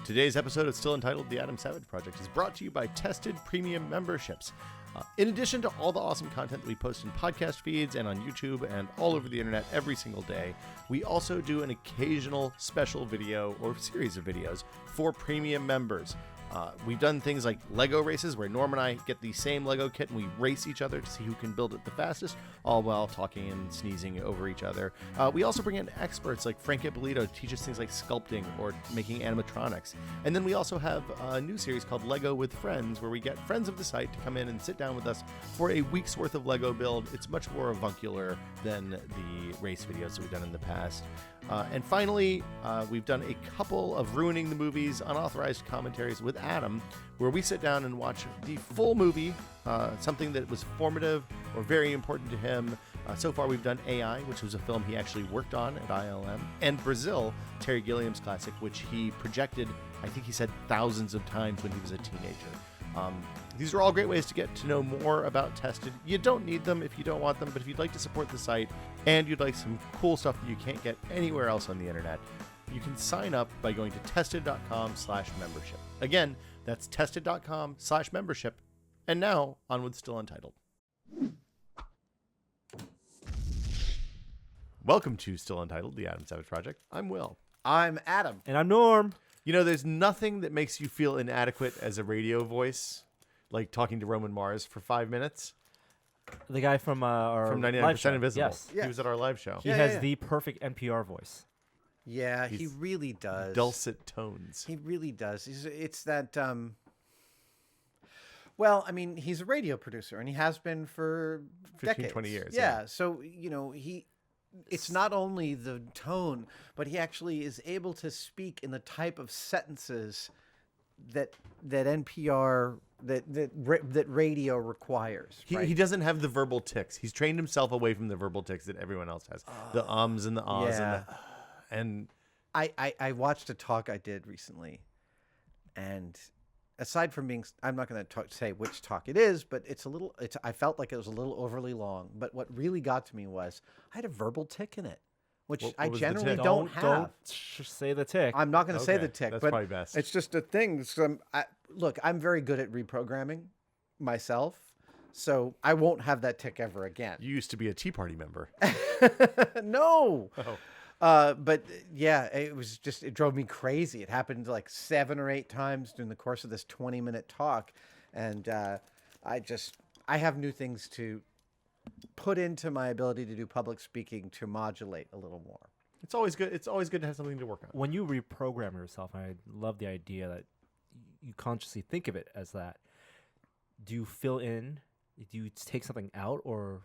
Today's episode of Still Untitled, The Adam Savage Project is brought to you by Tested Premium Memberships. In addition to all the awesome content that we post in podcast feeds and on YouTube and all over the internet every single day, we also do an occasional special video or series of videos for premium members. We've done things like Lego races where Norm and I get the same Lego kit and we race each other to see who can build it the fastest, all while talking and sneezing over each other. We also bring in experts like Frank Ippolito to teach us things like sculpting or making animatronics. And then we also have a new series called Lego with Friends where we get friends of the site to come in and sit down with us for a week's worth of Lego build. It's much more avuncular than the race videos that we've done in the past. And finally, we've done a couple of Ruining the Movies unauthorized commentaries with Adam, where we sit down and watch the full movie, something that was formative or very important to him. So far, we've done AI, which was a film he actually worked on at ILM, and Brazil, Terry Gilliam's classic, which he projected, I think he said, thousands of times when he was a teenager. These are all great ways to get to know more about Tested. You don't need them if you don't want them, but if you'd like to support the site and you'd like some cool stuff that you can't get anywhere else on the internet, you can sign up by going to tested.com/membership. Again, that's tested.com/membership. And now, on with Still Untitled. Welcome to Still Untitled, the Adam Savage Project. I'm Will. I'm Adam. And I'm Norm. You know, there's nothing that makes you feel inadequate as a radio voice, like talking to Roman Mars for 5 minutes. The guy from our From 99% live show. Invisible. Yes. He was at our live show. He has the perfect NPR voice. Yeah, he He's really does. Dulcet tones. He really does. It's that. Well, I mean, he's a radio producer, and he has been for 15, decades. 20 years. Yeah. So it's not only the tone, but he actually is able to speak in the type of sentences that NPR that radio requires. Right? He doesn't have the verbal tics. He's trained himself away from the verbal tics that everyone else has. The ums and the ahs and I watched a talk I did recently, and aside from being, I'm not going to say which talk it is, but I felt like it was a little overly long. But what really got to me was I had a verbal tic in it, which What I was the generally tic? don't have. Don't say the tick. I'm not going to say Okay, the tick, that's but probably best. it's just a thing. So look, I'm very good at reprogramming myself, so I won't have that tick ever again. you used to be a Tea Party member. No. Oh. But yeah, it drove me crazy. It happened like 7 or 8 times during the course of this 20-minute talk. And I have new things to put into my ability to do public speaking to modulate a little more. It's always good. It's always good to have something to work on. When you reprogram yourself, I love the idea that you consciously think of it as that. Do you fill in? Do you take something out, or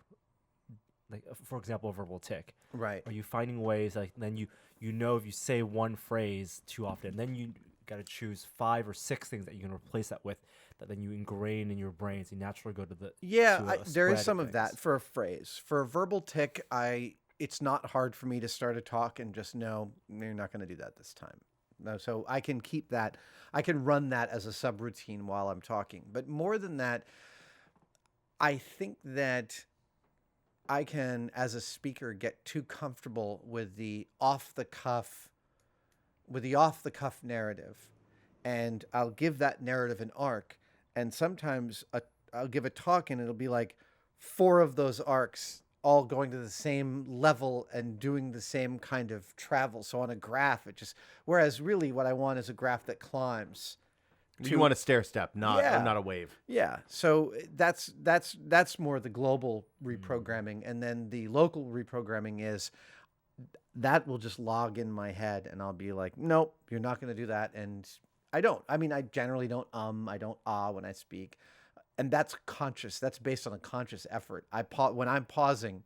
like, for example, a verbal tick? Right. Are you finding ways like then you know if you say one phrase too often, then you got to choose 5 or 6 things that you can replace that with that then you ingrain in your brain, so you naturally go to the There is some of that for a phrase. For a verbal tick, it's not hard for me to start a talk and just know you're not going to do that this time. No, so I can keep that. I can run that as a subroutine while I'm talking. But more than that, I think that I can, as a speaker, get too comfortable with the off-the-cuff narrative, and I'll give that narrative an arc. And sometimes I'll give a talk, and it'll be like 4 of those arcs all going to the same level and doing the same kind of travel. So on a graph, whereas really what I want is a graph that climbs. You want a stair step, not a wave. Yeah. So that's more the global reprogramming. And then the local reprogramming is that will just log in my head, and I'll be like, nope, you're not going to do that. And I don't. I mean, I generally don't I don't when I speak. And that's conscious. That's based on a conscious effort. When I'm pausing,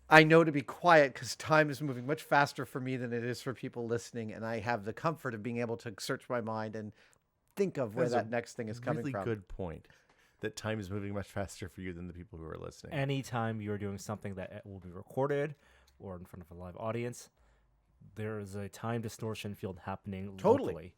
I know to be quiet because time is moving much faster for me than it is for people listening, and I have the comfort of being able to search my mind and think of where that next thing is coming from. Really good point. That time is moving much faster for you than the people who are listening. Anytime you're doing something that will be recorded or in front of a live audience, there is a time distortion field happening locally.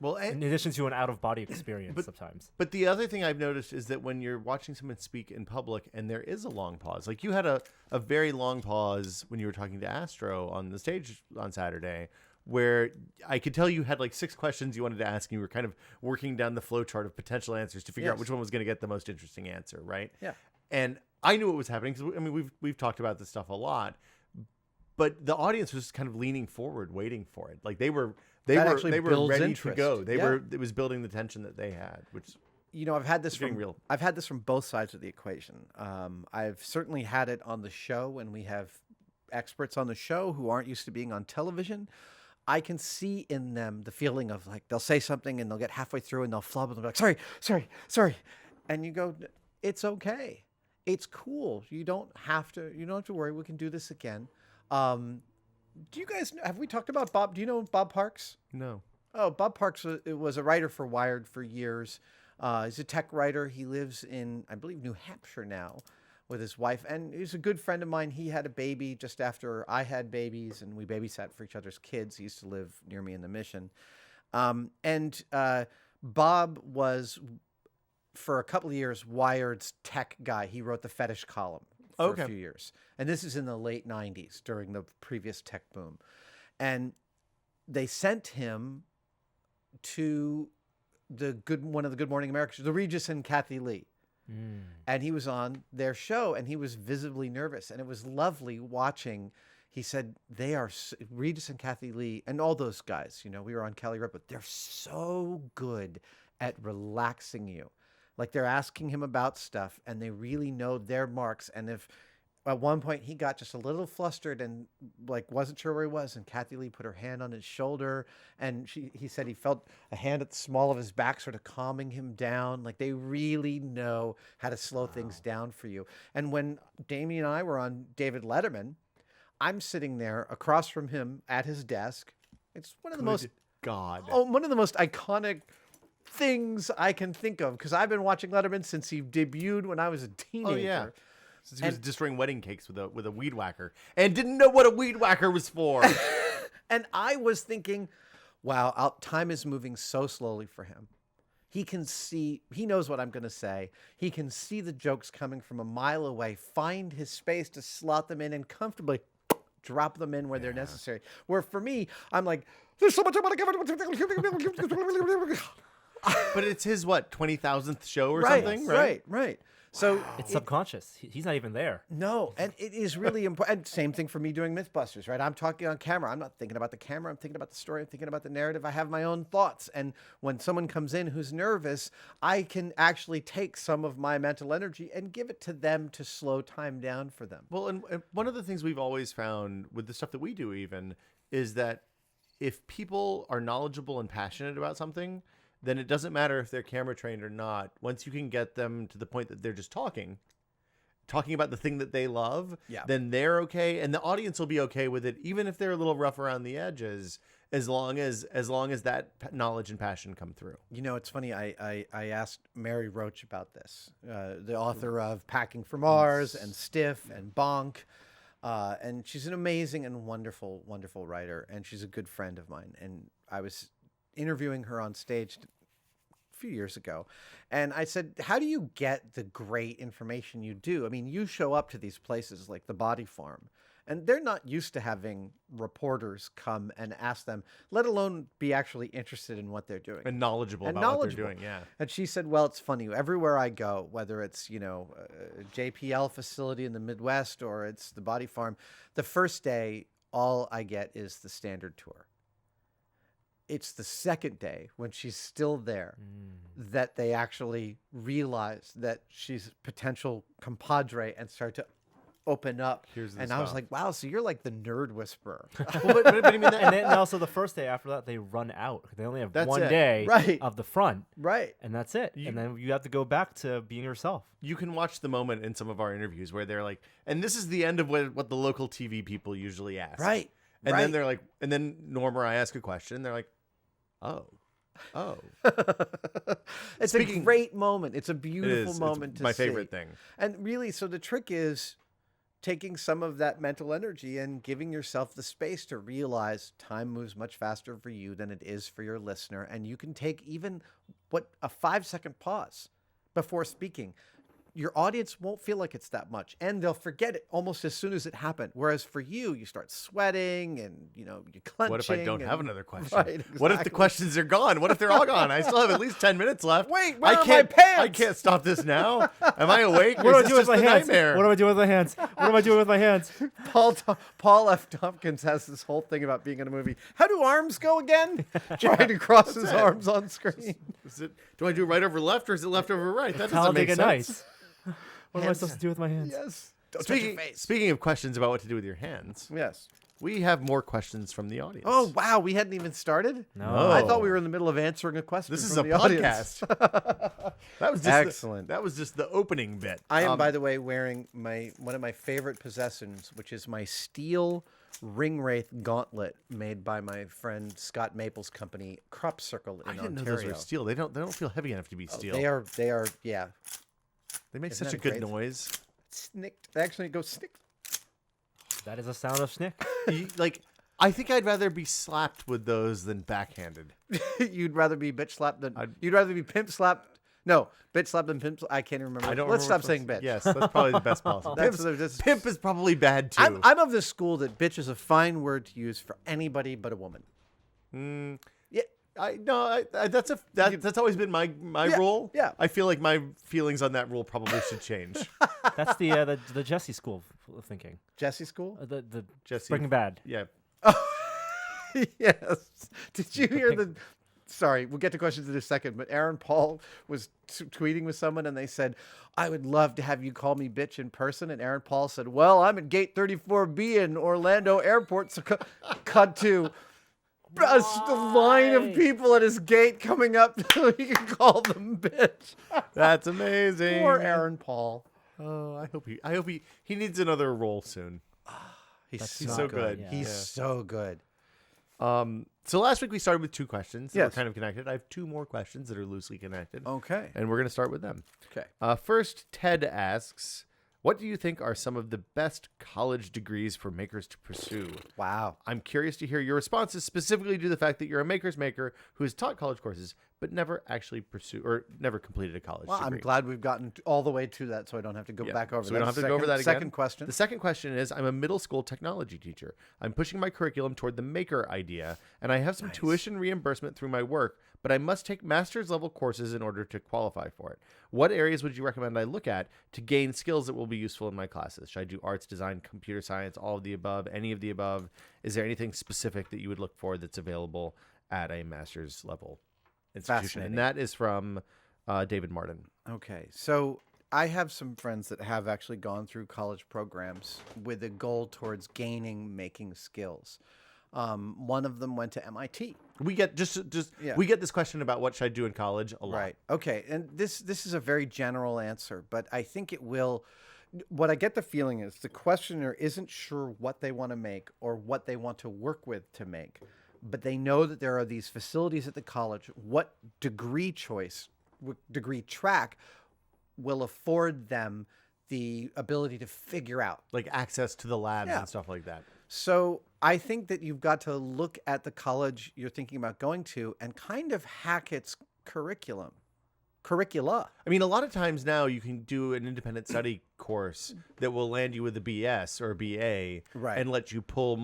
Well, in addition to an out-of-body experience sometimes. But the other thing I've noticed is that when you're watching someone speak in public and there is a long pause, like you had a very long pause when you were talking to Astro on the stage on Saturday, where I could tell you had like 6 questions you wanted to ask, and you were kind of working down the flow chart of potential answers to figure out which one was going to get the most interesting answer, right? Yeah. And I knew what was happening because I mean we've talked about this stuff a lot, but the audience was kind of leaning forward, waiting for it. Like they were ready to go. It was building the tension that they had, which I've had this from both sides of the equation. I've certainly had it on the show when we have experts on the show who aren't used to being on television. I can see in them the feeling of like they'll say something and they'll get halfway through and they'll flub and they'll be like, sorry. And you go, it's okay. It's cool. You don't have to worry. We can do this again. Do you guys have we talked about Bob? Do you know Bob Parks? No. Oh, Bob Parks was a writer for Wired for years. He's a tech writer. He lives in, I believe, New Hampshire now with his wife. And he's a good friend of mine. He had a baby just after I had babies, and we babysat for each other's kids. He used to live near me in the Mission. Bob was, for a couple of years, Wired's tech guy. He wrote the fetish column for a few years. And this is in the late 90s during the previous tech boom. And they sent him to one of the Good Morning America, the Regis and Kathy Lee. And he was on their show and he was visibly nervous. And it was lovely watching. He said, Regis and Kathy Lee and all those guys, we were on Kelly Ripa, but they're so good at relaxing you. Like they're asking him about stuff and they really know their marks. And if at one point he got just a little flustered and like wasn't sure where he was, and Kathy Lee put her hand on his shoulder and he said he felt a hand at the small of his back sort of calming him down. Like they really know how to slow things down for you. And when Damien and I were on David Letterman, I'm sitting there across from him at his desk. It's one of the most iconic things I can think of because I've been watching Letterman since he debuted when I was a teenager. Oh yeah, since he was destroying wedding cakes with a weed whacker and didn't know what a weed whacker was for. And I was thinking, wow, time is moving so slowly for him. He knows what I'm going to say. He can see the jokes coming from a mile away, find his space to slot them in and comfortably drop them in where they're necessary. Where for me, I'm like, there's so much I want to give. But it's his 20,000th show or something, right? Right. So it's subconscious. He's not even there. No, and it is really important. Same thing for me doing Mythbusters, right? I'm talking on camera. I'm not thinking about the camera. I'm thinking about the story. I'm thinking about the narrative. I have my own thoughts. And when someone comes in who's nervous, I can actually take some of my mental energy and give it to them to slow time down for them. Well, and one of the things we've always found with the stuff that we do even is that if people are knowledgeable and passionate about something, then it doesn't matter if they're camera trained or not. Once you can get them to the point that they're just talking about the thing that they love, then they're okay, and the audience will be okay with it, even if they're a little rough around the edges, as long as that knowledge and passion come through. It's funny. I asked Mary Roach about this, the author of Packing for Mars and Stiff and Bonk, and she's an amazing and wonderful, wonderful writer, and she's a good friend of mine. And I was interviewing her on stage a few years ago, and I said, how do you get the great information you do? I mean, you show up to these places like the Body Farm, and they're not used to having reporters come and ask them, let alone be actually interested in what they're doing. And knowledgeable about what they're doing, yeah. And she said, well, it's funny. Everywhere I go, whether it's, a JPL facility in the Midwest or it's the Body Farm, the first day, all I get is the standard tour. It's the second day when she's still there that they actually realize that she's a potential compadre and start to open up. And I was like, wow, so you're like the nerd whisperer. But I mean and then also the first day after that, they run out. They only have one day of the front. Right. And that's it. And then you have to go back to being yourself. You can watch the moment in some of our interviews where they're like, and this is the end of what the local TV people usually ask. Right. And then they're like, and then Norm or I ask a question, and they're like, oh. It's a great moment. It's a beautiful moment it's to my see. favorite thing. And really, so the trick is taking some of that mental energy and giving yourself the space to realize time moves much faster for you than it is for your listener. And you can take even a 5-second pause before speaking. your audience won't feel like it's that much, and they'll forget it almost as soon as it happened. Whereas for you start sweating and you're clenching. What if I don't have another question? Right, exactly. What if the questions are gone? What if they're all gone? I still have at least 10 minutes left. Wait, where are my pants? I can't stop this now. Am I awake? What do I do with my my hands? nightmare? What do I do with my hands? What am I doing with my hands? Paul F. Tompkins has this whole thing about being in a movie. How do arms go again? Trying to cross his arms on screen. Do I do right over left, or is it left over right? That doesn't Talladega make sense. Nights. What am I supposed to do with my hands? Yes. Don't touch your face. Speaking of questions about what to do with your hands, Yes. we have more questions from the audience. Oh, wow. We hadn't even started? No. I thought we were in the middle of answering a question This is from a the audience. podcast. That was just Excellent. that was just the opening bit. I am, by the way, wearing one of my favorite possessions, which is my steel Ringwraith gauntlet made by my friend Scott Maple's company, Crop Circle in I didn't Ontario. know those were steel. They don't feel heavy enough to be steel. They are, yeah. They make Isn't such a that good great? noise. Snicked. Actually, it goes snick. That is a sound of snick. I think I'd rather be slapped with those than backhanded. You'd rather be bitch slapped than you'd rather be pimp slapped. No, bitch slapped than pimp. I can't even remember. I don't. Let's remember stop saying bitch. Yes, that's probably the best possible. Pimp is probably bad too. I'm of the school that bitch is a fine word to use for anybody but a woman. Yeah, that's always been my rule. yeah. I feel like my feelings on that rule probably should change. That's the Jesse school of thinking. Jesse school. The Jesse, Breaking Bad. yeah. Yes. Did you hear the? Sorry, we'll get to questions in a second. But Aaron Paul was tweeting with someone, and they said, "I would love to have you call me bitch in person." And Aaron Paul said, "Well, I'm at Gate 34B in Orlando Airport." So cut to a line of people at his gate coming up so he can call them bitch. That's amazing. Poor Aaron Paul. Oh, I hope he needs another role soon. He's so good. Yeah. He's so good. So last week we started with 2 questions that Yes. were kind of connected. I have 2 more questions that are loosely connected. Okay. And we're going to start with them. Okay. First, Ted asks, what do you think are some of the best college degrees for makers to pursue? Wow. I'm curious to hear your responses, specifically due to the fact that you're a maker's maker who has taught college courses, but never actually never completed a college Well, degree. I'm glad we've gotten all the way to that, so I don't have to go Yeah. back over So that. we don't have to go over that again. Second question. The second question is, I'm a middle school technology teacher. I'm pushing my curriculum toward the maker idea, and I have some tuition reimbursement through my work, but I must take master's level courses in order to qualify for it. What areas would you recommend I look at to gain skills that will be useful in my classes? Should I do arts, design, computer science, all of the above, any of the above? Is there anything specific that you would look for that's available at a master's level institution? And that is from David Martin. Okay, so I have some friends that have actually gone through college programs with a goal towards making skills. One of them went to MIT. We get we get this question about what should I do in college a lot. Right. Okay, and this is a very general answer, but I think it will. What I get the feeling is the questioner isn't sure what they want to make or what they want to work with to make, but they know that there are these facilities at the college. What degree choice, what degree track will afford them the ability to figure out. Like access to the labs and stuff like that. So I think that you've got to look at the college you're thinking about going to and kind of hack its curricula. I mean, a lot of times now you can do an independent study course that will land you with a BS or a BA, Right. and let you pull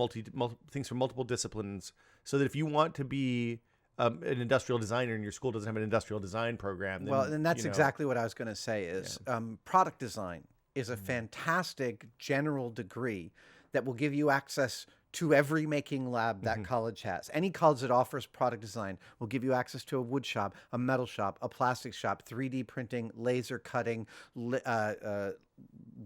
things from multiple disciplines, so that if you want to be an industrial designer and your school doesn't have an industrial design program, then, Well, and that's you know, exactly what I was going to say is product design is a fantastic general degree that will give you access to every making lab that college has. Any college that offers product design will give you access to a wood shop, a metal shop, a plastic shop, 3D printing, laser cutting,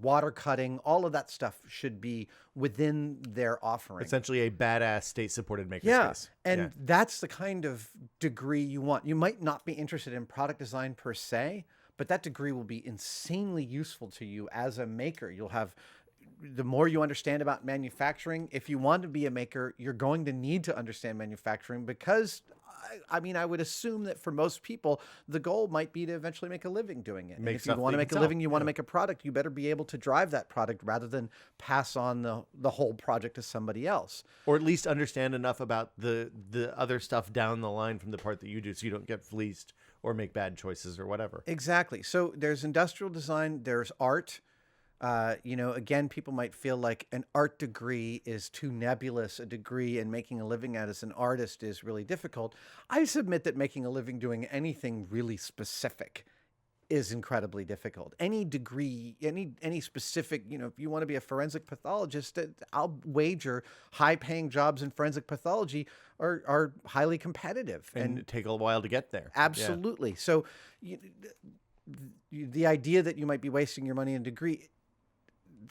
water cutting. All of that stuff should be within their offering. essentially a badass state-supported makerspace. Yeah, and that's the kind of degree you want. You might not be interested in product design per se, but that degree will be insanely useful to you as a maker. You'll have, the more you understand about manufacturing, if you want to be a maker, you're going to need to understand manufacturing because, I mean, I would assume that for most people, the goal might be to eventually make a living doing it. And Make if you stuff want that to you make can a living, sell. you want to make a product, you better be able to drive that product rather than pass on the whole project to somebody else. Or at least understand enough about the other stuff down the line from the part that you do, so you don't get fleeced or make bad choices or whatever. Exactly. So there's industrial design, there's art. Again, people might feel like an art degree is too nebulous a degree, and making a living as an artist is really difficult. I submit that making a living doing anything really specific is incredibly difficult. Any degree, any specific, if you want to be a forensic pathologist, I'll wager high-paying jobs in forensic pathology are highly competitive and take a while to get there. Absolutely. Yeah. So the idea that you might be wasting your money in a degree,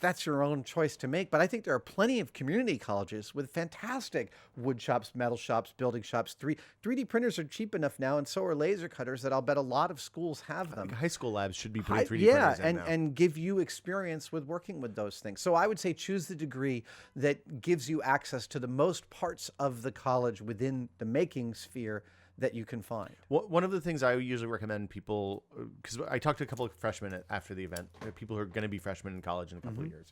that's your own choice to make. But I think there are plenty of community colleges with fantastic wood shops, metal shops, building shops. 3D printers are cheap enough now, and so are laser cutters, that I'll bet a lot of schools have them. High school labs should be putting 3D printers in now. And give you experience with working with those things. So I would say choose the degree that gives you access to the most parts of the college within the making sphere that you can find. One of the things I usually recommend people, because I talked to a couple of freshmen after the event, people who are going to be freshmen in college in a couple of years,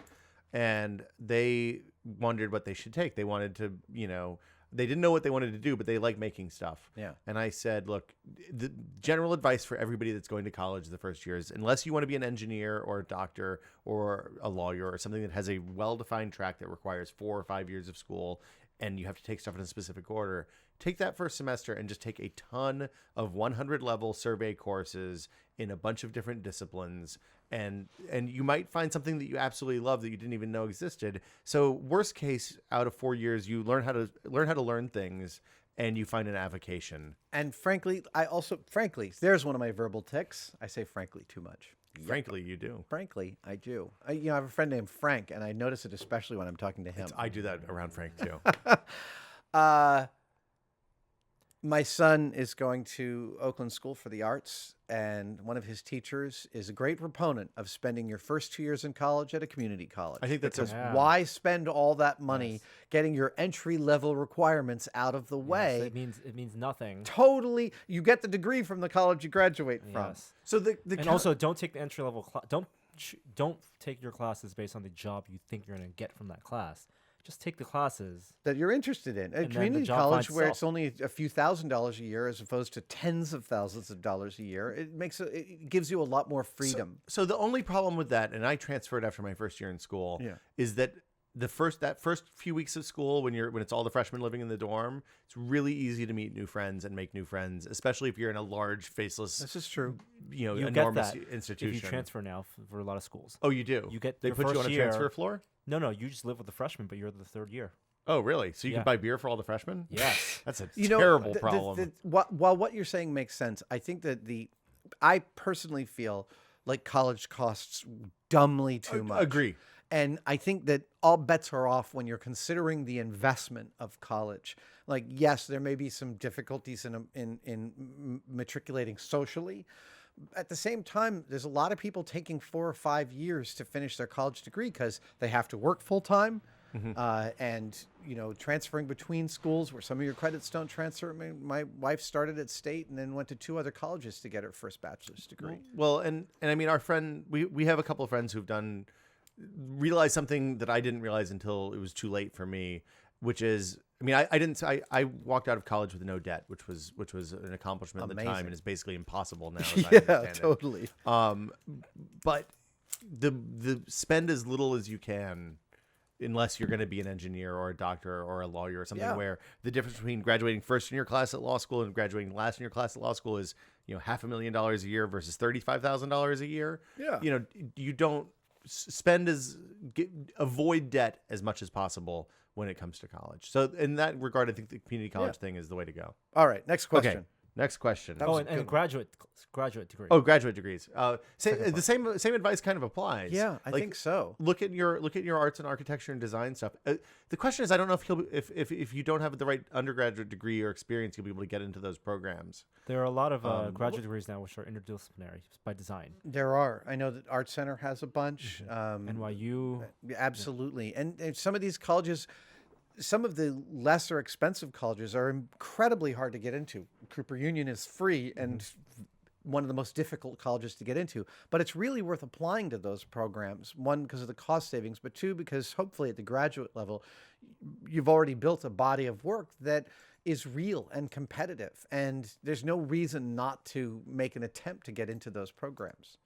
and they wondered what they should take. They wanted to, they didn't know what they wanted to do, but they like making stuff. Yeah. And I said, look, the general advice for everybody that's going to college the first year is, unless you want to be an engineer or a doctor or a lawyer or something that has a well-defined track that requires 4 or 5 years of school, and you have to take stuff in a specific order, take that first semester and just take a ton of 100-level survey courses in a bunch of different disciplines, and you might find something that you absolutely love that you didn't even know existed. So worst case, out of 4 years, you learn how to learn things, and you find an avocation. And frankly, there's one of my verbal tics. I say frankly too much. Frankly, you do. Frankly, I do. I have a friend named Frank, and I notice it especially when I'm talking to him. I do that around Frank too. My son is going to Oakland School for the Arts, and one of his teachers is a great proponent of spending your first 2 years in college at a community college. I think that's why spend all that money getting your entry-level requirements out of the way? It means nothing. Totally. You get the degree from the college you graduate from. Yes. So also don't take the entry-level class. Don't take your classes based on the job you think you're going to get from that class. Just take the classes that you're interested in. At community college, where it's only a few $1,000s a year as opposed to tens of thousands of dollars a year, it gives you a lot more freedom. So the only problem with that, and I transferred after my first year in school, is that that first few weeks of school, when it's all the freshmen living in the dorm, it's really easy to meet new friends and make new friends, especially if you're in a large, faceless. This is true. Enormous institution. If you transfer now for a lot of schools. Oh, you do. They put you on a transfer floor. No, you just live with the freshmen, but you're the third year. Oh, really? So you can buy beer for all the freshmen? Yes. That's a terrible problem. While what you're saying makes sense, I think that I personally feel like college costs dumbly too much. Agree. And I think that all bets are off when you're considering the investment of college. Like, yes, there may be some difficulties in matriculating socially. At the same time, there's a lot of people taking 4 or 5 years to finish their college degree because they have to work full time, and transferring between schools where some of your credits don't transfer. My wife started at State and then went to 2 other colleges to get her first bachelor's degree. Well, and I mean, our friend, we have a couple of friends who've realized something that I didn't realize until it was too late for me, which is, I mean, I walked out of college with no debt, which was an accomplishment at the time, and is basically impossible now. As I understand totally. But the spend as little as you can, unless you're going to be an engineer or a doctor or a lawyer or something, where the difference between graduating first in your class at law school and graduating last in your class at law school is, $500,000 a year versus $35,000 a year. Yeah. You don't avoid debt as much as possible when it comes to college. So in that regard, I think the community college thing is the way to go. All right, next question. Okay, next question. And graduate degree. Oh, graduate degrees. The same advice kind of applies. Yeah, I think so. Look at your arts and architecture and design stuff. The question is, I don't know if you don't have the right undergraduate degree or experience, you'll be able to get into those programs. There are a lot of graduate degrees now which are interdisciplinary by design. There are. I know that Art Center has a bunch. NYU. Absolutely. And some of these colleges, some of the lesser expensive colleges are incredibly hard to get into. Cooper Union is free and one of the most difficult colleges to get into. But it's really worth applying to those programs. One, because of the cost savings, but two, because hopefully at the graduate level, you've already built a body of work that is real and competitive. And there's no reason not to make an attempt to get into those programs.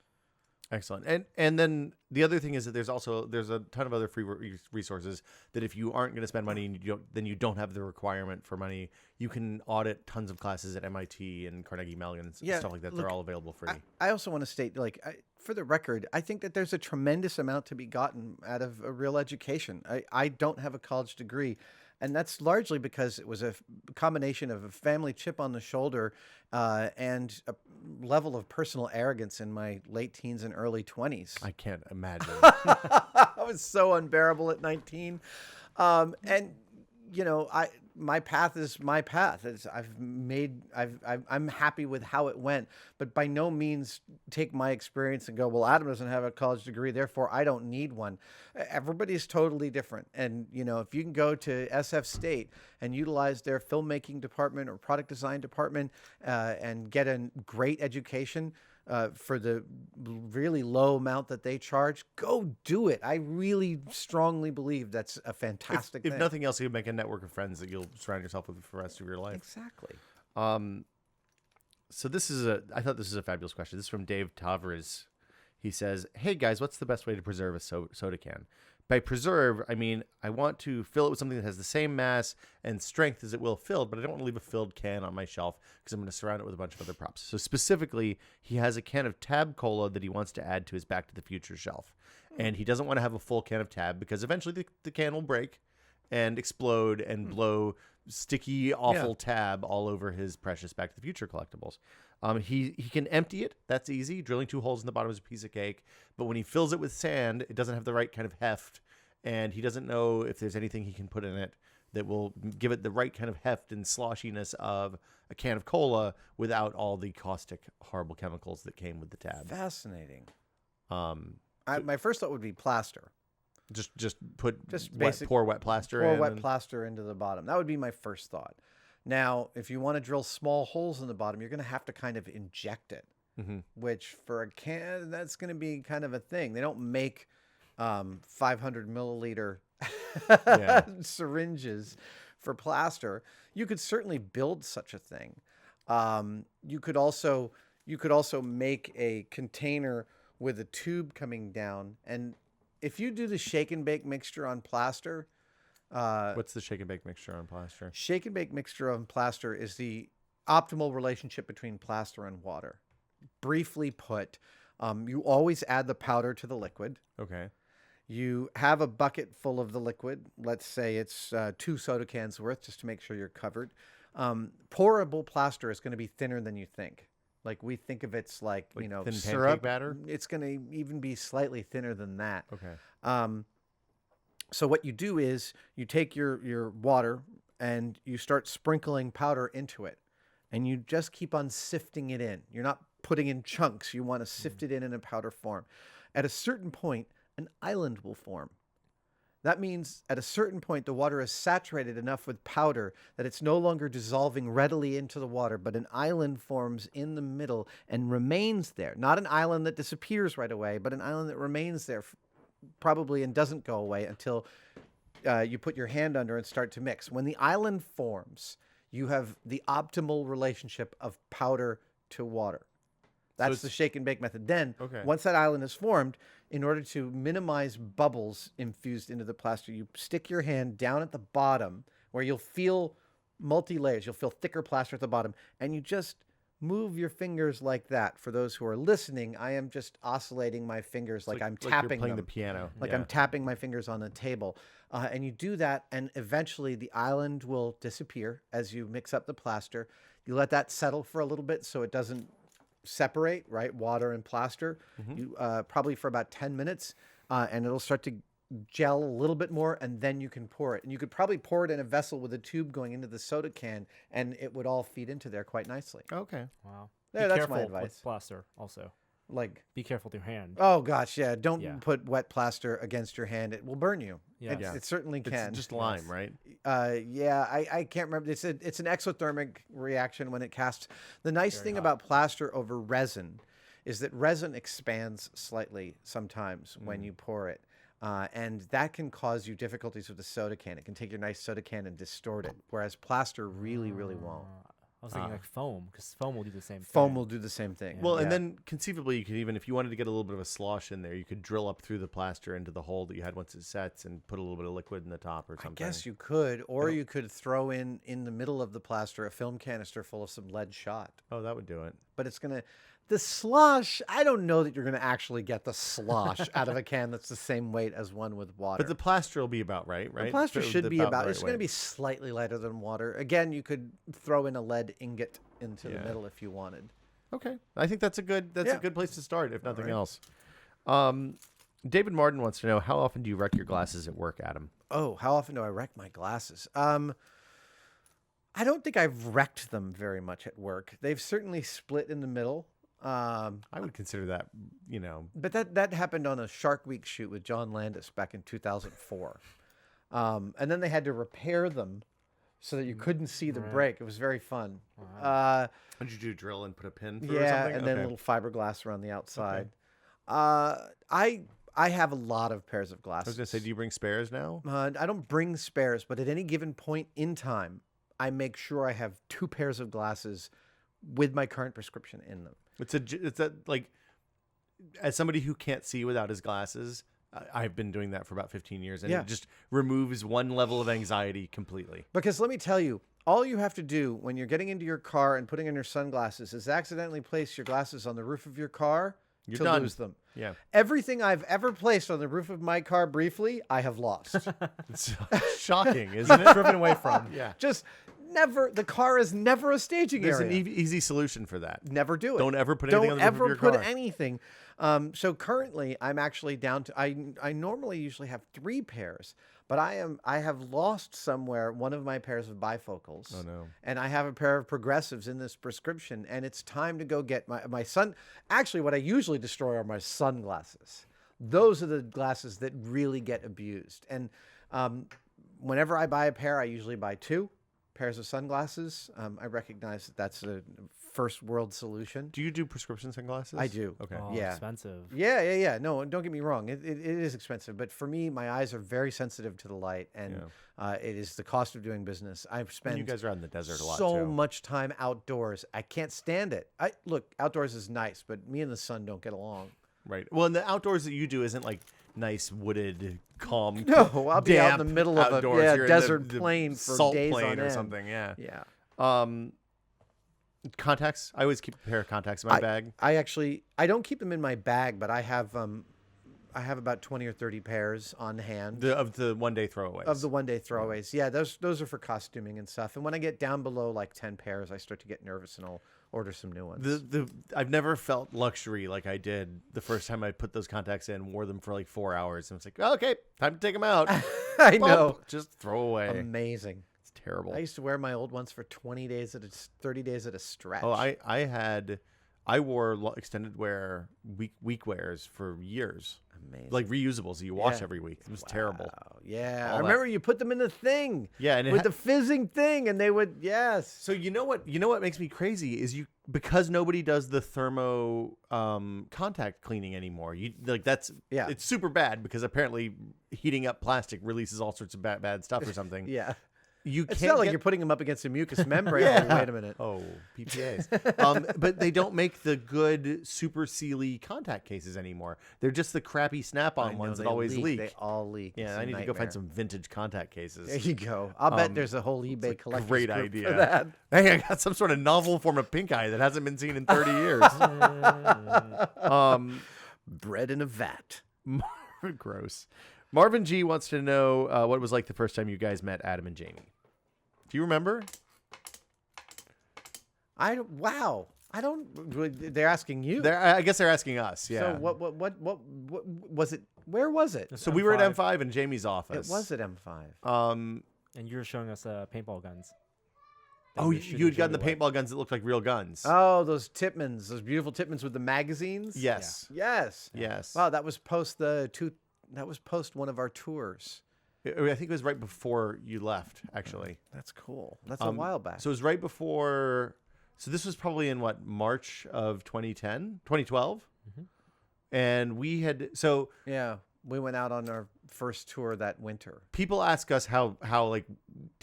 Excellent. And then the other thing is that there's a ton of other free resources that if you aren't going to spend money and you don't have the requirement for money, you can audit tons of classes at MIT and Carnegie Mellon and stuff like that. They're all available free. I also want to state, for the record, I think that there's a tremendous amount to be gotten out of a real education. I don't have a college degree. And that's largely because it was a combination of a family chip on the shoulder and a level of personal arrogance in my late teens and early 20s. I can't imagine. I was so unbearable at 19. And, my path is my path. I'm happy with how it went, but by no means take my experience and go, well, Adam doesn't have a college degree, therefore I don't need one. Everybody's totally different. And, if you can go to SF State and utilize their filmmaking department or product design department and get a great education, for the really low amount that they charge, go do it. I really strongly believe that's a fantastic thing. If nothing else, you'll make a network of friends that you'll surround yourself with for the rest of your life. Exactly. So I thought this is a fabulous question. This is from Dave Tavares. He says, "Hey guys, what's the best way to preserve a soda can? By preserve, I mean I want to fill it with something that has the same mass and strength as it will filled, but I don't want to leave a filled can on my shelf because I'm going to surround it with a bunch of other props." So specifically, he has a can of Tab Cola that he wants to add to his Back to the Future shelf. And he doesn't want to have a full can of Tab because eventually the can will break and explode and blow sticky, awful Tab all over his precious Back to the Future collectibles. He can empty it. That's easy. Drilling 2 holes in the bottom is a piece of cake. But when he fills it with sand, it doesn't have the right kind of heft. And he doesn't know if there's anything he can put in it that will give it the right kind of heft and sloshiness of a can of cola without all the caustic, horrible chemicals that came with the Tab. Fascinating. My first thought would be plaster. Just pour wet plaster in. Pour wet plaster into the bottom. That would be my first thought. Now, if you want to drill small holes in the bottom, you're going to have to kind of inject it, which for a can, that's going to be kind of a thing. They don't make 500 milliliter syringes for plaster. You could certainly build such a thing. You could also make a container with a tube coming down. And if you do the shake and bake mixture on plaster, what's the shake and bake mixture on plaster? Shake and bake mixture on plaster is the optimal relationship between plaster and water. Briefly put, you always add the powder to the liquid. Okay. You have a bucket full of the liquid. Let's say it's 2 soda cans worth, just to make sure you're covered. Pourable plaster is going to be thinner than you think. Like we think of it's like thin syrup pancake batter. It's going to even be slightly thinner than that. Okay. So what you do is you take your water and you start sprinkling powder into it, and you just keep on sifting it in. You're not putting in chunks. You want to sift it in a powder form. At a certain point, an island will form. That means at a certain point, the water is saturated enough with powder that it's no longer dissolving readily into the water, but an island forms in the middle and remains there. Not an island that disappears right away, but an island that remains there probably and doesn't go away until you put your hand under and start to mix. When the island forms, you have the optimal relationship of powder to water. That's the shake and bake method. Then, once that island is formed, in order to minimize bubbles infused into the plaster, you stick your hand down at the bottom where you'll feel multi-layers. You'll feel thicker plaster at the bottom, and you just move your fingers like that. For those who are listening, I am just oscillating my fingers like I'm tapping you're playing them. the piano. Like I'm tapping my fingers on the table. And you do that, and eventually the island will disappear as you mix up the plaster. You let that settle for a little bit so it doesn't separate, right? Water and plaster. You probably for about 10 minutes, and it'll start to gel a little bit more, and then you can pour it. And you could probably pour it in a vessel with a tube going into the soda can, and it would all feed into there quite nicely. Okay. Wow. There, Be that's careful my advice. with plaster also. Like, be careful with your hand. oh gosh, yeah. Don't put wet plaster against your hand; it will burn you. Yeah. It certainly can. It's just lime, right? Yeah, I can't remember. It's an exothermic reaction when it casts. The nice thing about plaster over resin is that resin expands slightly sometimes when you pour it. And that can cause you difficulties with the soda can. It can take your nice soda can and distort it, whereas plaster really, really won't. I was thinking like foam, because foam will do the same thing. Foam will do the same thing. Well, and then conceivably, you could even, if you wanted to get a little bit of a slosh in there, you could drill up through the plaster into the hole that you had once it sets and put a little bit of liquid in the top or something. I guess you could, or you could throw in the middle of the plaster a film canister full of some lead shot. Oh, that would do it. But it's going to... The slosh, I don't know that you're going to actually get the slosh out of a can that's the same weight as one with water. But the plaster will be about right? The plaster should be about, it's going to be slightly lighter than water. Again, you could throw in a lead ingot into the middle if you wanted. Okay. I think that's a good place to start, if nothing else. David Martin wants to know, how often do you wreck your glasses at work, Adam? Oh, how often do I wreck my glasses? I don't think I've wrecked them very much at work. They've certainly split in the middle. I would consider that, But that happened on a Shark Week shoot with John Landis back in 2004. And then they had to repair them so that you couldn't see the break. It was very fun. What did you do, drill and put a pin through or Yeah, something? and then a little fiberglass around the outside. I have a lot of pairs of glasses. I was going to say, do you bring spares now? I don't bring spares, but at any given point in time, I make sure I have 2 pairs of glasses with my current prescription in them. It's like, as somebody who can't see without his glasses, I've been doing that for about 15 years, and it just removes one level of anxiety completely. Because let me tell you, all you have to do when you're getting into your car and putting on your sunglasses is accidentally place your glasses on the roof of your car to lose them. Yeah. Everything I've ever placed on the roof of my car briefly, I have lost. It's shocking, isn't it? Driven away from. Yeah. Just never, the car is never a staging There's area. an easy solution for that. Never do it. Don't ever put anything on the roof of your car. Don't ever put anything. So currently, I'm actually down to. I normally usually have 3 pairs, but I have lost somewhere one of my pairs of bifocals. Oh no! And I have a pair of progressives in this prescription, and it's time to go get my sun. Actually, what I usually destroy are my sunglasses. Those are the glasses that really get abused. And whenever I buy a pair, I usually buy 2 pairs of sunglasses. I recognize that that's a first world solution. Do you do prescription sunglasses? I do. Okay. Oh, Yeah. expensive. Yeah. No, don't get me wrong. It is expensive, but for me, my eyes are very sensitive to the light, and it is the cost of doing business. I've spent You guys are out in the desert a lot so too. much time outdoors. I can't stand it. Look, outdoors is nice, but me and the sun don't get along. Right. Well, and the outdoors that you do isn't like nice wooded, calm. No, I'll be out in the damp middle of outdoors. a You're in desert the plain for salt days plain on or end. something. Yeah. Yeah. Contacts. I always keep a pair of contacts in my bag. I don't keep them in my bag, but I have about 20 or 30 pairs on hand. Of the one day throwaways. Of the one-day throwaways. Yeah, those are for costuming and stuff. And when I get down below like 10 pairs, I start to get nervous and I'll order some new ones. I've never felt luxury like I did the first time I put those contacts in, wore them for like 4 hours, and it's like, okay, time to take them out. I know. Just throw away. Amazing. It's terrible. I used to wear my old ones for 20 days 30 days at a stretch. Oh, I wore extended wear week wears for years. Amazing. Like reusables that you wash every week. It was terrible. Yeah. All I remember you put them in the thing. Yeah, and with the fizzing thing, and they would, yes. So you know what makes me crazy is because nobody does the thermo contact cleaning anymore. It's super bad because apparently heating up plastic releases all sorts of bad stuff or something. Yeah. It's not like you're putting them up against a mucous membrane. Wait a minute. Oh, PPAs. But they don't make the good super sealy contact cases anymore. They're just the crappy snap-on ones that always leak. They all leak. Yeah, I need to go find some vintage contact cases. There you go. I'll bet there's a whole eBay collector's Great group idea. for that. Hey, I got some sort of novel form of pink eye that hasn't been seen in 30 years. Bread in a vat. Gross. Marvin G wants to know what it was like the first time you guys met Adam and Jamie. Do you remember? Wow. I don't. They're asking you. I guess they're asking us. Yeah. So what was it? Where was it? So we were at M5 in Jamie's office. It was at M5. And you were showing us paintball guns. Oh, you had gotten the paintball guns that looked like real guns. Oh, those Tippmans, those beautiful Tippmans with the magazines. Yes. Yes. Yes. Wow, that was post one of our tours. I think it was right before you left, actually. That's cool. That's a while back. So it was right before. So this was probably in March of 2012? Mm-hmm. And we had, so. Yeah, we went out on our first tour that winter. People ask us how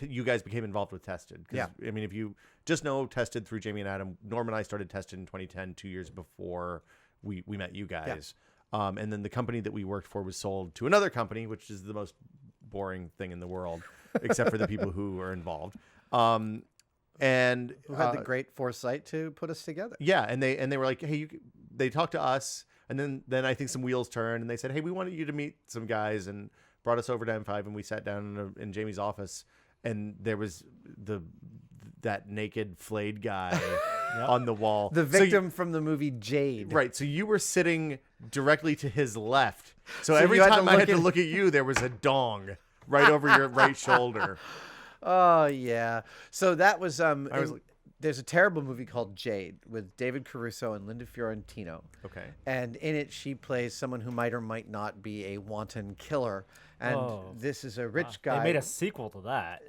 you guys became involved with Tested. Yeah. I mean, if you just know Tested through Jamie and Adam, Norm and I started Tested in 2010, 2 years before we met you guys. Yeah. And then the company that we worked for was sold to another company, which is the most boring thing in the world, except for the people who are involved. And who had the great foresight to put us together. Yeah, and they were like, hey, they talked to us, and then I think some wheels turned, and they said, hey, we wanted you to meet some guys, and brought us over to M5, and we sat down in Jamie's office, and there was that naked flayed guy on the wall, the victim from the movie Jade. Right. So you were sitting directly to his left. So every time I had to look at you, there was a dong right over your right shoulder. Oh, yeah. So that was, there's a terrible movie called Jade with David Caruso and Linda Fiorentino. Okay. And in it, she plays someone who might or might not be a wanton killer. And this is a rich guy. They made a sequel to that.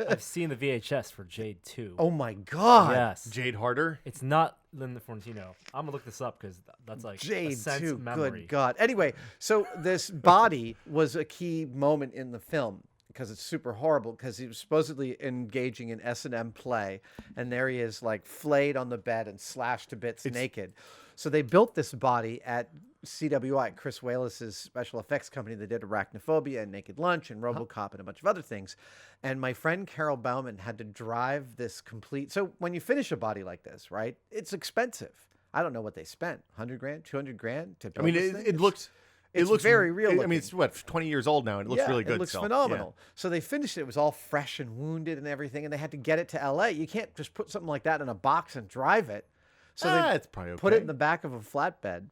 I've seen the VHS for Jade 2. Oh, my God. Yes. Jade Harder? It's not Linda Fiorentino. I'm going to look this up because that's like Jade a sense 2. memory. Good God. Anyway, so this body was a key moment in the film, because it's super horrible, because he was supposedly engaging in S&M play, and there he is, like, flayed on the bed and slashed to bits naked. So they built this body at CWI, Chris Walas's special effects company. They did Arachnophobia and Naked Lunch and RoboCop and a bunch of other things. And my friend Carol Bauman had to drive this complete... So when you finish a body like this, right, it's expensive. I don't know what they spent, 100 grand, 200 grand to build this thing? It looks... It looks very real. I mean, it's 20 years old now, and it looks really good. It looks phenomenal. Yeah. So they finished it. It was all fresh and wounded and everything, and they had to get it to LA. You can't just put something like that in a box and drive it. So they it's probably okay. Put it in the back of a flatbed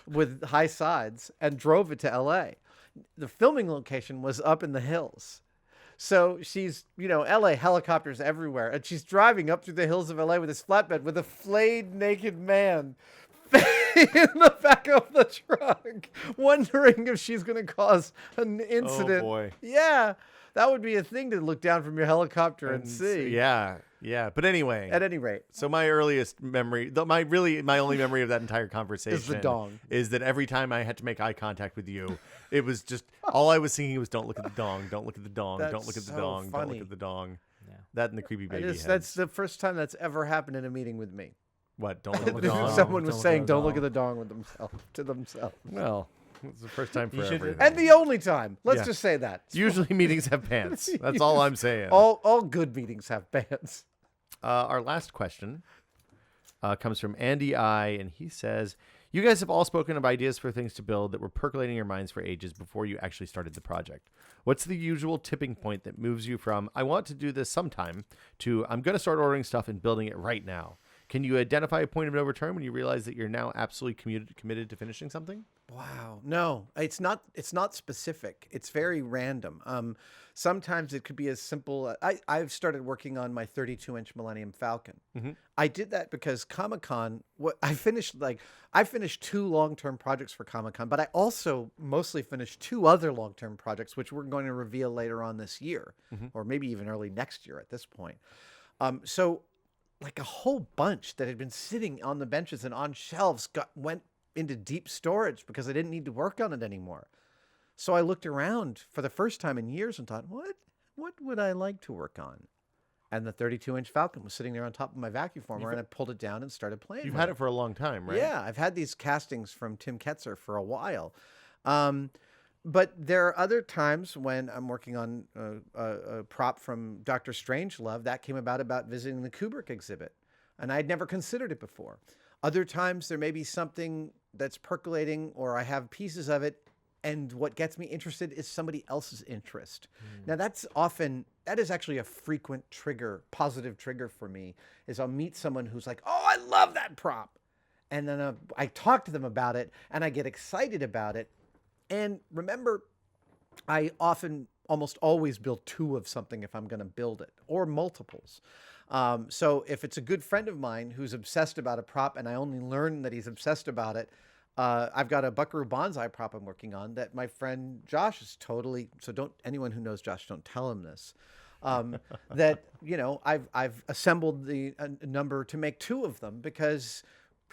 with high sides and drove it to LA. The filming location was up in the hills. So she's, LA, helicopters everywhere, and she's driving up through the hills of LA with this flatbed with a flayed naked man in the back of the truck, wondering if she's going to cause an incident. Oh, boy. Yeah, that would be a thing to look down from your helicopter and see. Yeah. But anyway. At any rate. So my earliest memory, my only memory of that entire conversation is the dong. Is that every time I had to make eye contact with you, it was just, all I was thinking was, don't look at the dong, don't look at the dong, don't look at the dong, don't look at the dong. Yeah. That and the creepy baby heads. That's the first time that's ever happened in a meeting with me. What? Don't look at the dong? Someone was saying, don't look at the dong to themselves. Well, it's the first time for everything. And the only time. Let's just say that. Usually meetings have pants. That's all I'm saying. All good meetings have pants. Our last question comes from Andy I, and he says, you guys have all spoken of ideas for things to build that were percolating in your minds for ages before you actually started the project. What's the usual tipping point that moves you from, I want to do this sometime, to I'm going to start ordering stuff and building it right now? Can you identify a point of no return when you realize that you're now absolutely committed to finishing something? Wow. No, it's not specific. It's very random. Sometimes it could be as simple. I've started working on my 32-inch Millennium Falcon. Mm-hmm. I did that because Comic-Con, I finished 2 long-term projects for Comic-Con, but I also mostly finished 2 other long-term projects, which we're going to reveal later on this year, or maybe even early next year at this point. So like a whole bunch that had been sitting on the benches and on shelves went into deep storage because I didn't need to work on it anymore. So I looked around for the first time in years and thought, what would I like to work on? And the 32-inch Falcon was sitting there on top of my vacuum former, and I pulled it down and started playing. You've had it for a long time, right? Yeah, I've had these castings from Tim Ketzer for a while. But there are other times when I'm working on a prop from Dr. Strangelove that came about visiting the Kubrick exhibit, and I'd never considered it before. Other times there may be something that's percolating, or I have pieces of it, and what gets me interested is somebody else's interest. Now that is actually a frequent positive trigger for me, is I'll meet someone who's like, oh, I love that prop. And then I talk to them about it, and I get excited about it. And remember, I often almost always build 2 of something if I'm going to build it, or multiples. So if it's a good friend of mine who's obsessed about a prop and I only learn that he's obsessed about it, I've got a Buckaroo Bonsai prop I'm working on that my friend Josh is totally, so anyone who knows Josh, don't tell him this. That, I've assembled a number to make 2 of them because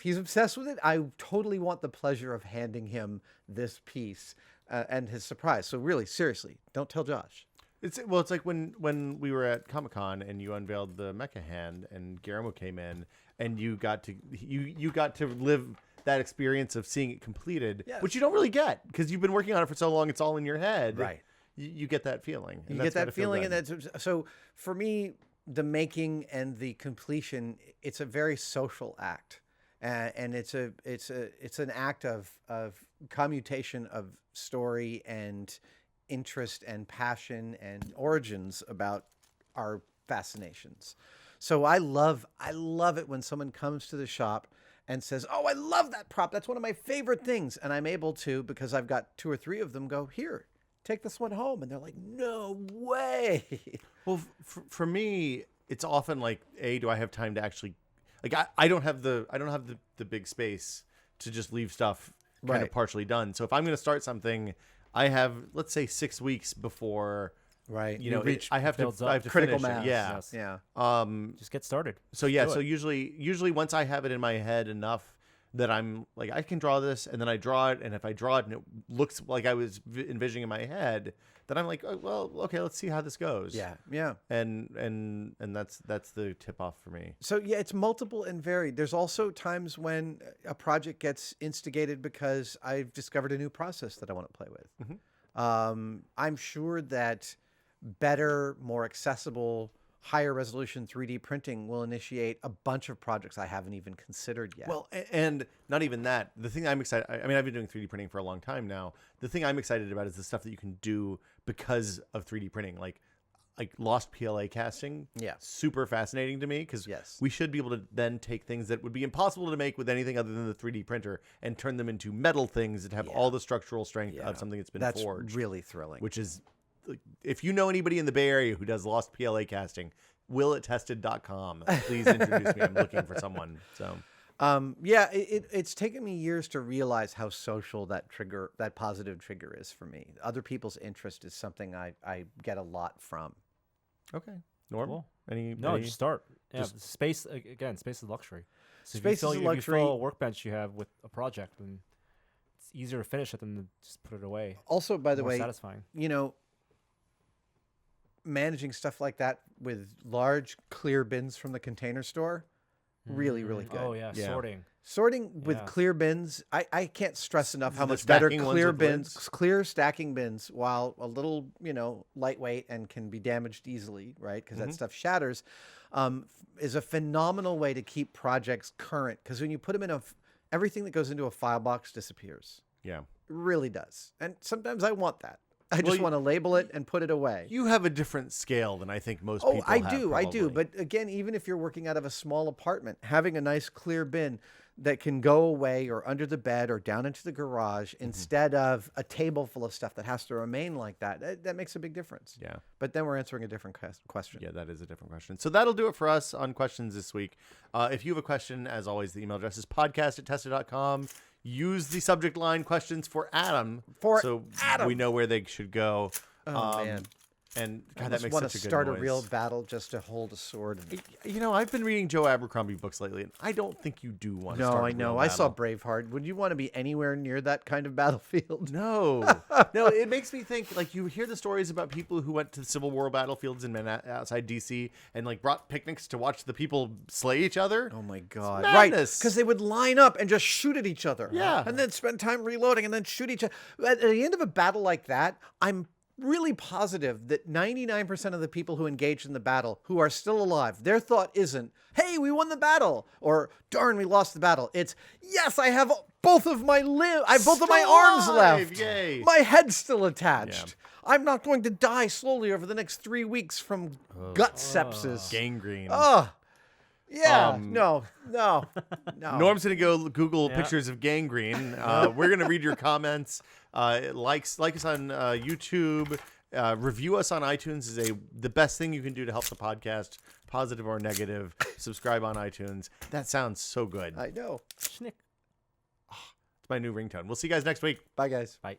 he's obsessed with it. I totally want the pleasure of handing him this piece and his surprise. So really, seriously, don't tell Josh. It's like when we were at Comic-Con and you unveiled the Mecha Hand and Guillermo came in and you got to live that experience of seeing it completed, yes. which you don't really get because you've been working on it for so long. It's all in your head, right? You get that feeling. You get that feeling, and that's so for me. The making and the completion, it's a very social act, and it's an act of commutation of story and interest and passion and origins about our fascinations. So I love it when someone comes to the shop and says, "Oh, I love that prop. That's one of my favorite things." And I'm able to, because I've got 2 or 3 of them, go, "Here, take this one home." And they're like, "No way." Well, for me, it's often like, do I have time to actually, like, I don't have the big space to just leave stuff kind of partially done. So if I'm going to start something, I have, let's say 6 weeks before, right? I have to critical finish mass. it. Yeah. Yes. Yeah. Just get started. So usually once I have it in my head enough that I'm like, I can draw this, and then I draw it, and if I draw it and it looks like I was envisioning in my head, then I'm like, oh, well, okay, let's see how this goes. Yeah. Yeah. And that's the tip off for me. So yeah, it's multiple and varied. There's also times when a project gets instigated because I've discovered a new process that I want to play with. Mm-hmm. I'm sure that better, more accessible, higher resolution 3D printing will initiate a bunch of projects I haven't even considered yet. Well, and not even that. The thing I'm excited, I mean, I've been doing 3D printing for a long time now. The thing I'm excited about is the stuff that you can do because of 3D printing, like lost PLA casting. Yeah. Super fascinating to me because Yes. we should be able to then take things that would be impossible to make with anything other than the 3D printer and turn them into metal things that have all the structural strength of something that's been forged. That's really thrilling. Which is, if you know anybody in the Bay Area who does lost PLA casting, will@tested.com. Please introduce me. I'm looking for someone. So, it's taken me years to realize how social that positive trigger is for me. Other people's interest is something I get a lot from. okay. Norm? Cool. Just start. Yeah, space is luxury. So Space is a If you luxury. fill a workbench you have with a project, then it's easier to finish it than to just put it away. Also, by the More way, satisfying. Managing stuff like that with large clear bins from the Container Store, really, really good. Oh yeah, Sorting with Yeah. clear bins, I can't stress enough how The much better stacking ones clear with bins, lids? clear stacking bins, while a little, lightweight and can be damaged easily, right? Because that stuff shatters, is a phenomenal way to keep projects current. Because when you put them in everything that goes into a file box disappears. Yeah. It really does. And sometimes I want that. I just want to label it and put it away. You have a different scale than I think most people have. I do. But again, even if you're working out of a small apartment, having a nice clear bin that can go away or under the bed or down into the garage instead of a table full of stuff that has to remain like that makes a big difference. Yeah. But then we're answering a different question. Yeah, that is a different question. So that'll do it for us on questions this week. If you have a question, as always, the email address is podcast@tested.com. Use the subject line questions for Adam. So we know where they should go. Oh, man. And I God, that just makes want such to a good start noise. a real battle just to hold a sword. I've been reading Joe Abercrombie books lately, and I don't think you do want to start a real battle. I saw Braveheart. Would you want to be anywhere near that kind of battlefield? No. No, it makes me think, like, you hear the stories about people who went to the Civil War battlefields in outside D.C. and, like, brought picnics to watch the people slay each other. Oh, my God. It's Right, madness. because they would line up and just shoot at each other. Yeah. And then spend time reloading and then shoot each other. At the end of a battle like that, I'm really positive that 99% of the people who engaged in the battle who are still alive, their thought isn't, hey, we won the battle, or darn, we lost the battle. It's, yes, I have both of my both of my arms left. Yay. My head's still attached. Yeah. I'm not going to die slowly over the next 3 weeks from gut sepsis. Gangrene. Oh, yeah. No. Norm's going to go Google pictures of gangrene. We're going to read your comments. Like us on YouTube Review us on iTunes is the best thing you can do to help the podcast, positive or negative. Subscribe on iTunes. That sounds so good. I know. Schnick. It's my new ringtone. We'll see you guys next week. Bye, guys. Bye.